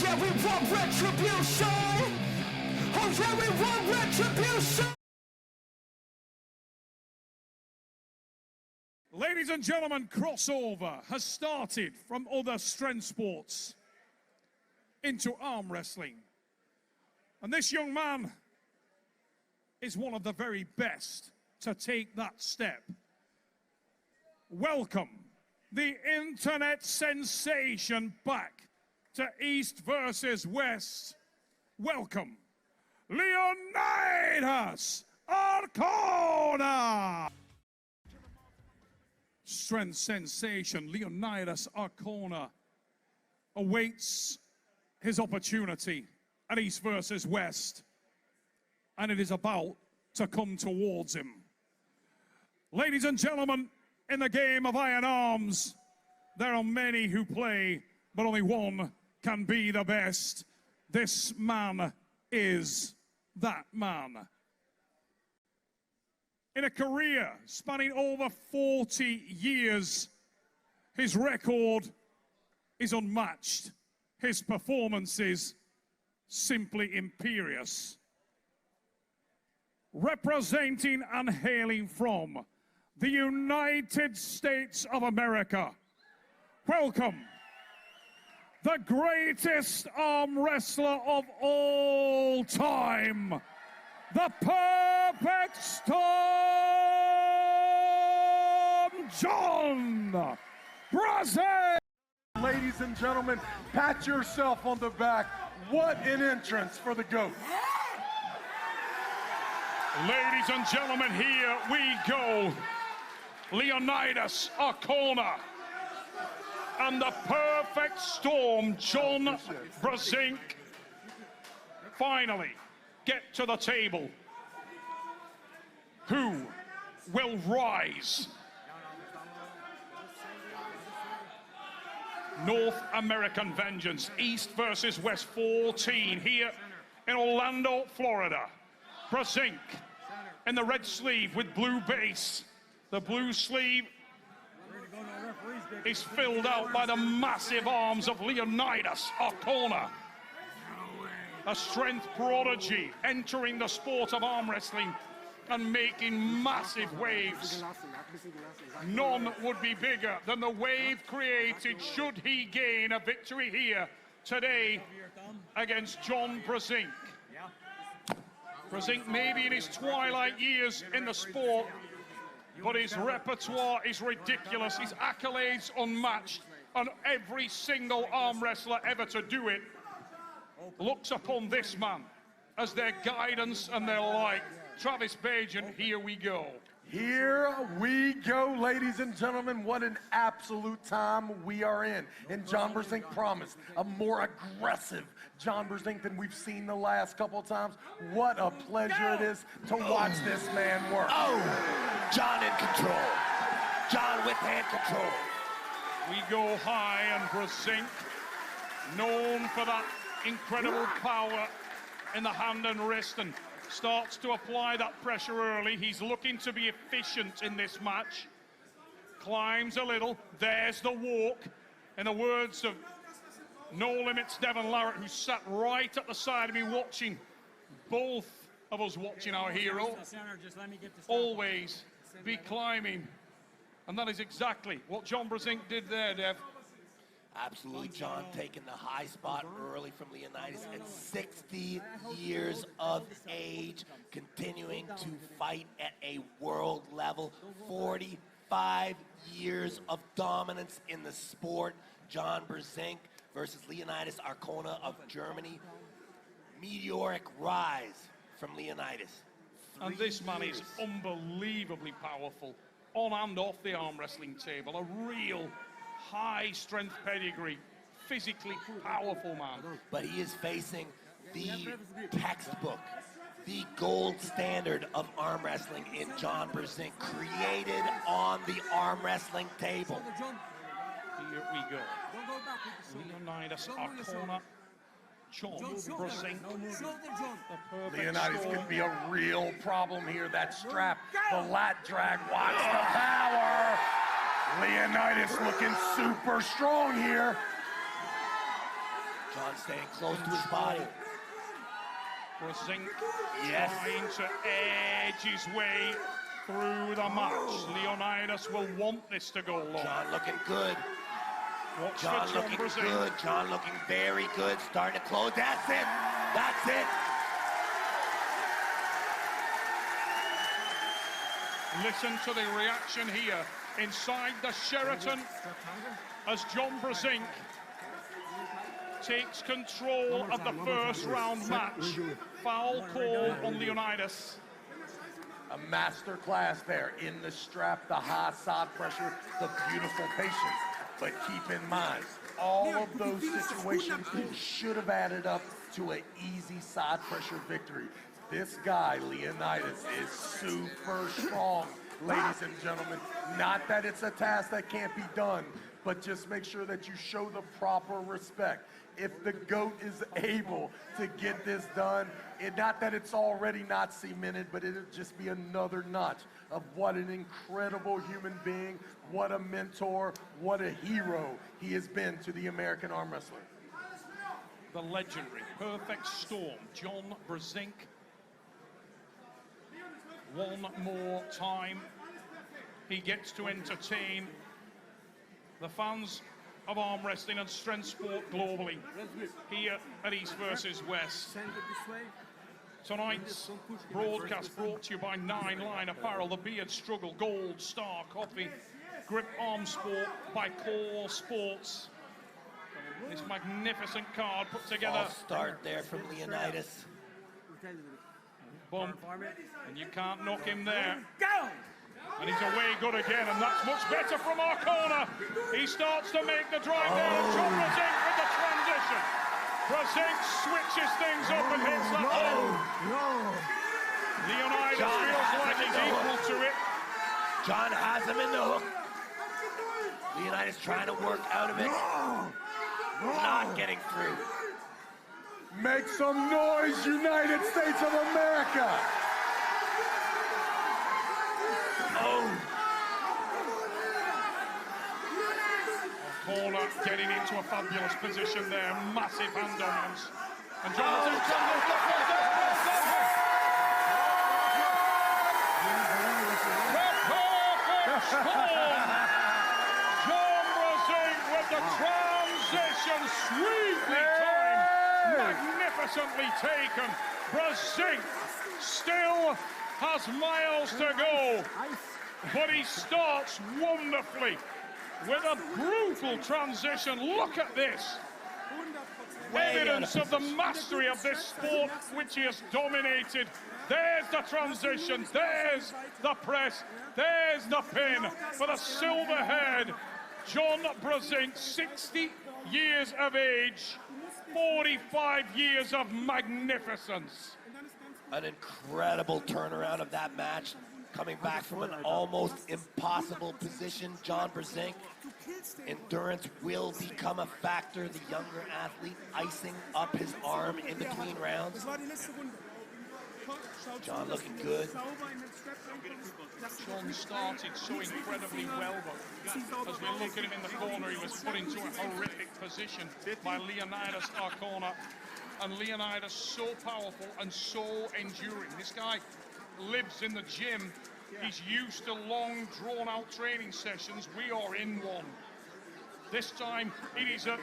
yeah, we want retribution! Oh yeah, we want retribution! Ladies and gentlemen, crossover has started from other strength sports into arm wrestling. And this young man is one of the very best to take that step. Welcome, the internet sensation back to East versus West. Welcome, Leonidas Arkona! Strength sensation Leonidas Arkona awaits his opportunity at East versus West, and it is about to come towards him. Ladies and gentlemen, in the game of iron arms, there are many who play, but only one can be the best. This man is that man. In a career spanning over 40 years, his record is unmatched. His performances simply imperious. Representing and hailing from the United States of America, welcome the greatest arm wrestler of all time, the Perfect Storm, John Brzenk! Ladies and gentlemen, pat yourself on the back. What an entrance for the GOAT. Ladies and gentlemen, here we go. Leonidas Arkona and the Perfect Storm, John Brzenk, finally get to the table. Who will rise? North American Vengeance, East versus West 14 here in Orlando, Florida. Brzenk in the red sleeve with blue base. The blue sleeve is filled out by the massive arms of Leonidas Arkona, a strength prodigy entering the sport of arm wrestling and making massive waves. None would be bigger than the wave created should he gain a victory here today against John Brzenk. Brzenk may be in his twilight years in the sport, but his repertoire is ridiculous. His accolades unmatched, and every single arm wrestler ever to do it looks upon this man as their guidance and their light. Travis Bajan, here we go. Here we go, ladies and gentlemen. What an absolute time we are in. And John Brzenk promised a more aggressive John Brzenk than we've seen the last couple times. What a pleasure it is to watch this man work. Oh, John in control. John with hand control. We go high, and Brzenk, known for that incredible power in the hand and wrist, and starts to apply that pressure early. He's looking to be efficient in this match. Climbs a little. There's the walk. In the words of No Limits Devon Larratt, who sat right at the side of me watching, both of us watching our hero, always be climbing. And that is exactly what John Brzenk did there, Dev. Absolutely, John taking the high spot early from Leonidas at 60 years of age, continuing to fight at a world level. 45 years of dominance in the sport. John Brzenk versus Leonidas Arkona of Germany. Meteoric rise from Leonidas. And this man is unbelievably powerful on and off the arm wrestling table. A real high strength pedigree, physically powerful man. But he is facing the textbook, the gold standard of arm wrestling in John Brzenk, created on the arm wrestling table. Here we go. Leonidas Arkona, John Brzenk. Leonidas could be a real problem here. That strap, the lat drag, watch the power. Leonidas looking super strong here. John staying close to his body. Brzenk Yes. trying to edge his way through the match. Leonidas will want this to go long. John looking good. Watch John for John looking Brzenk. good. John looking very good. Starting to close. That's it. That's it. Listen to the reaction here inside the Sheraton as John Brzenk takes control of the first round match. Foul call on Leonidas. A master class there in the strap, the high side pressure, the beautiful patience. But keep in mind, all of those situations should have added up to an easy side pressure victory. This guy, Leonidas, is super strong, ladies and gentlemen. Not that it's a task that can't be done, but just make sure that you show the proper respect. If the GOAT is able to get this done, not that it's already not cemented, but it'll just be another notch of what an incredible human being, what a mentor, what a hero he has been to the American arm wrestler. The legendary perfect storm, John Brzenk. One more time, he gets to entertain the fans of arm wrestling and strength sport globally here at East versus West. Tonight's broadcast brought to you by 9 Line Apparel, the Beard Struggle, Gold Star Coffee, Grip Arm Sport by Core Sports. This magnificent card put together. False start there from Leonidas. Bump, and you can't knock him there. And he's away good again, and that's much better from Arkona. He starts to make the drive there. John Brzenk with the transition. Brzenk switches things up and hits that one. Leonidas feels like he's equal to it. John has him in the hook. Leonidas trying to work out of it. Not getting through. Make some noise, United States of America! Arkona getting into a fabulous position there. Massive hand dominance. And John Brzenk John Brzenk with the transition, sweetly timed, magnificently taken. Brzenk still has miles to go, but he starts wonderfully with a brutal transition. Look at this. Evidence of the mastery of this sport which he has dominated. There's the transition, there's the press, there's the pin for the silver-haired John Brzenk, 60 years of age, 45 years of magnificence. An incredible turnaround of that match, coming back from an almost impossible position. John Brzenk, endurance will become a factor. The younger athlete icing up his arm in between rounds. John looking good. John started so incredibly well, but as we look at him in the corner, he was put into a horrific position by Leonidas Arkona. And Leonidas so powerful and so enduring. This guy lives in the gym. He's used to long, drawn-out training sessions. We are in one. This time, it is at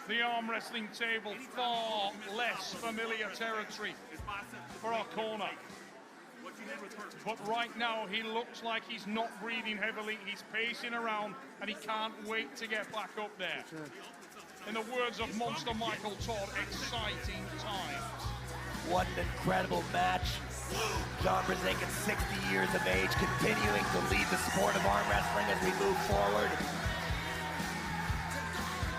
the arm wrestling table, far less familiar territory for Arkona. But right now, he looks like he's not breathing heavily. He's pacing around, and he can't wait to get back up there. In the words of Monster Michael Todd, exciting times. What an incredible match. John Brzenk at 60 years of age, continuing to lead the sport of arm wrestling as we move forward.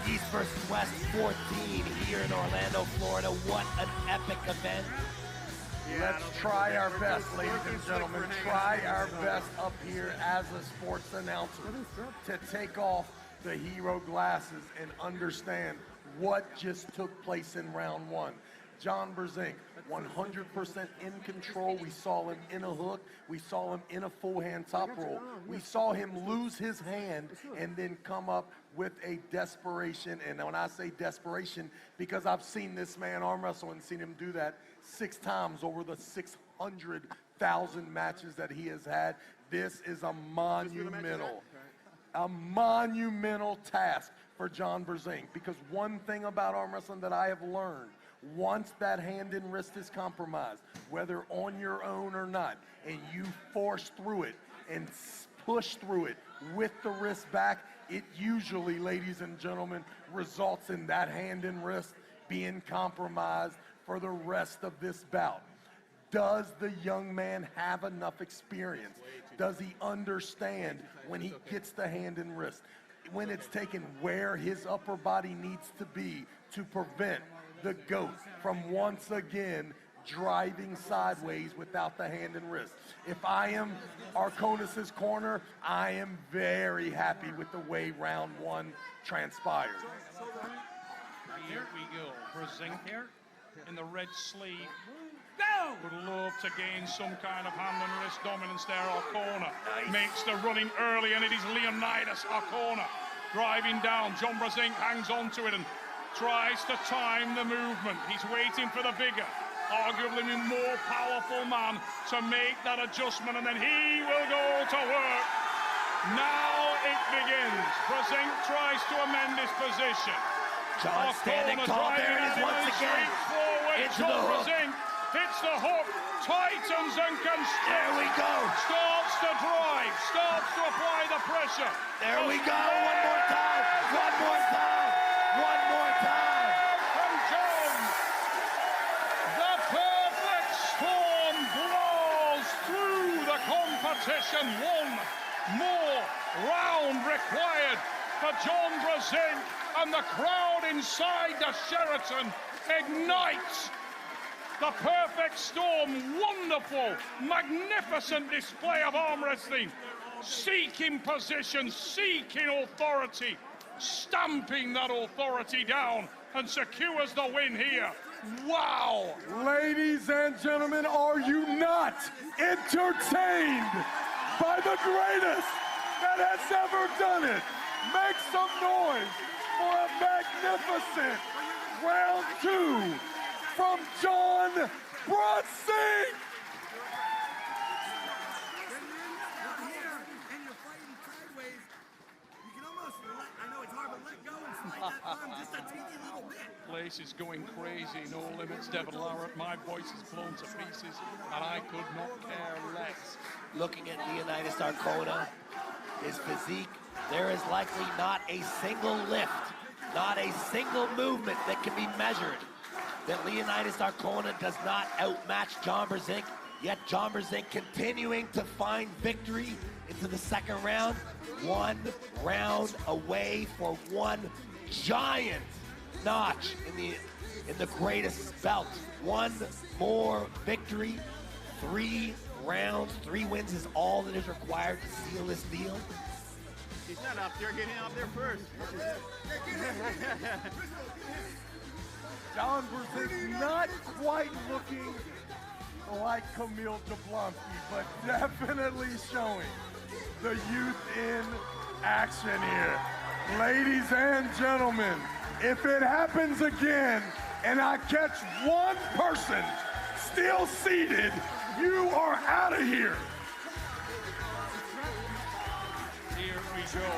East versus West 14 here in Orlando, Florida. What an epic event. Let's try our best, ladies and gentlemen. Try our best up here as a sports announcer to take off the hero glasses and understand what just took place in round one. John Brzenk, 100% in control. We saw him in a hook. We saw him in a full hand top roll. We saw him lose his hand and then come up with a desperation. And when I say desperation, because I've seen this man arm wrestle and seen him do that 6 times over the 600,000 matches that he has had. This is a monumental task for John Brzenk, because one thing about arm wrestling that I have learned, once that hand and wrist is compromised, whether on your own or not, and you force through it and push through it with the wrist back, it usually, ladies and gentlemen, results in that hand and wrist being compromised for the rest of this bout. Does the young man have enough experience? Does he understand when he gets the hand and wrist, when it's taken, where his upper body needs to be to prevent the GOAT from once again driving sideways without the hand and wrist? If I am Arkonas' corner, I am very happy with the way round 1 transpired. Here we go. Brzenk in the red sleeve. Go! Would love to gain some kind of hand and wrist dominance there. Arkona makes the running early, and it is Leonidas. Arkona driving down. John Brzenk hangs on to it and tries to time the movement. He's waiting for the bigger, arguably more powerful man to make that adjustment, and then he will go to work. Now it begins. Brzenk tries to amend his position. John standing tall. There it is once again. Into the hook. Brzenk hits the hook, tightens and can There we go. starts to drive, starts to apply the pressure. There we go. One more time. One more time. One more time. From Jones, the perfect storm blows through the competition. One more round required for John Brzenk, and the crowd inside the Sheraton ignites. The perfect storm, wonderful, magnificent display of arm wrestling, seeking position, seeking authority, stamping that authority down, and secures the win here. Wow! Ladies and gentlemen, are you not entertained by the greatest that has ever done it? Make some noise for a magnificent round 2 from John Brzenk. Place is going crazy. No limits, Devin Lara. My voice is blown to pieces, and I could not care less. Looking at Leonidas Arkona, his physique, there is likely not a single lift, not a single movement that can be measured that Leonidas Arkona does not outmatch John Brzenk, yet John Brzenk continuing to find victory into the second round. 1 round away for one giant notch in the greatest belt. 1 more victory, 3 rounds, 3 wins is all that is required to seal this deal. He's not up there, get him up there first. John Brzenk not quite looking like Camille Jablonski, but definitely showing the youth in action here. Ladies and gentlemen, if it happens again and I catch one person still seated, you are out of here. Here we go.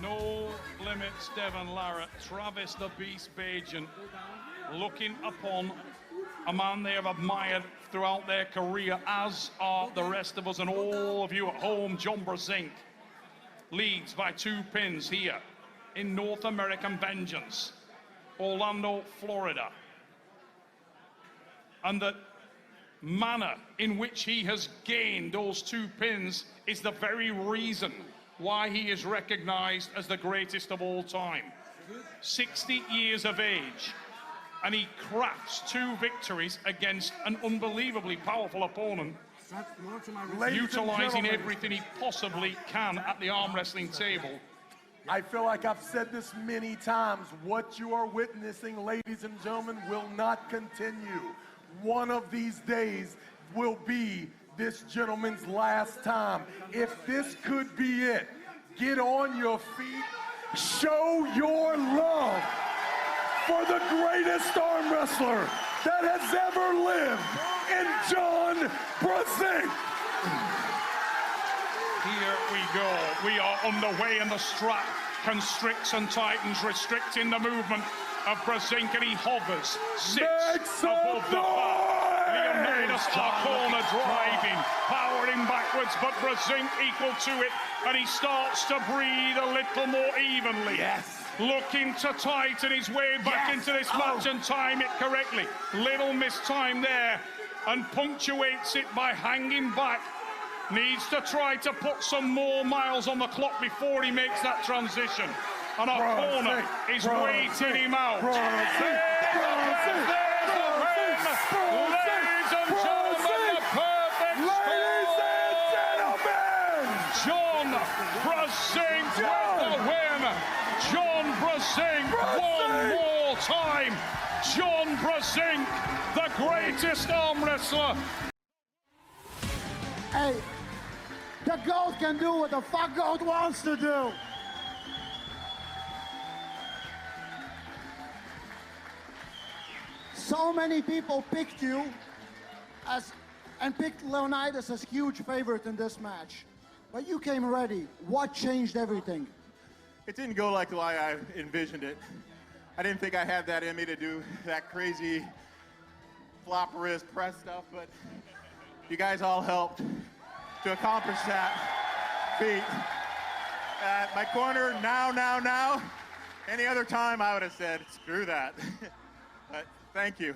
No limits, Devin Lara. Travis the Beast Bajan looking upon a man they have admired throughout their career, as are the rest of us and all of you at home. John Brzenk leads by 2 pins here in North American Vengeance, Orlando, Florida. And the manner in which he has gained those 2 pins is the very reason why he is recognized as the greatest of all time. 60 years of age, and he crafts 2 victories against an unbelievably powerful opponent, utilizing everything he possibly can at the arm wrestling table. I feel like I've said this many times. What you are witnessing, ladies and gentlemen, will not continue. One of these days will be this gentleman's last time. If this could be it, get on your feet, show your love for the greatest arm wrestler that has ever lived in John Brzenk. Here we go. We are underway and the strap constricts and tightens, restricting the movement of Brzenk, and he hovers, sits above the bar. Leonidas, Arkona driving, powering backwards, but Brzenk equal to it, and he starts to breathe a little more evenly. Yes. Looking to tighten his way back into this match and time it correctly. Little mistime there, and punctuates it by hanging back. Needs to try to put some more miles on the clock before he makes that transition. And Arkona is waiting him out. There's the win! Ladies and gentlemen, the perfect score! John Brzenk with the win! John Brzenk one more time! John Brzenk, the greatest arm wrestler. Hey, the GOAT can do what the fuck GOAT wants to do. So many people picked you and picked Leonidas as huge favorite in this match. But you came ready. What changed everything? It didn't go like the way I envisioned it. I didn't think I had that in me to do that crazy flop wrist press stuff, but you guys all helped to accomplish that feat. My corner, now. Any other time I would have said, screw that. But thank you.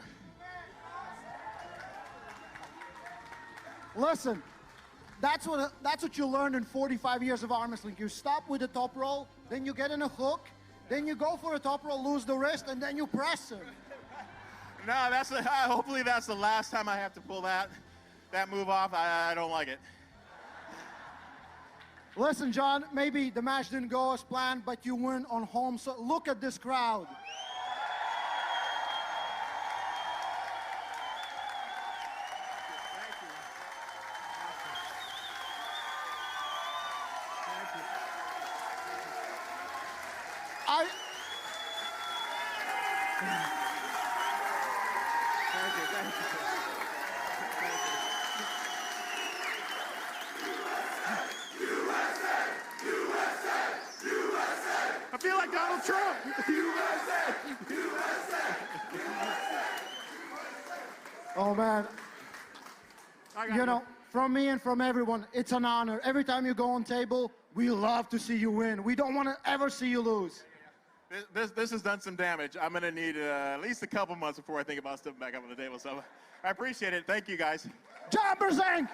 Listen, that's what you learned in 45 years of arm wrestling. You stop with the top roll, then you get in a hook, then you go for a top roll, lose the wrist, and then you press him. No, hopefully that's the last time I have to pull that move off. I don't like it. Listen, John, maybe the match didn't go as planned, but you win on home, so look at this crowd. I feel like Donald Trump. Oh, man. You know, from me and from everyone, it's an honor. Every time you go on table, we love to see you win. We don't want to ever see you lose. This has done some damage. I'm going to need at least a couple months before I think about stepping back up on the table. So I appreciate it. Thank you, guys. John Brzenk!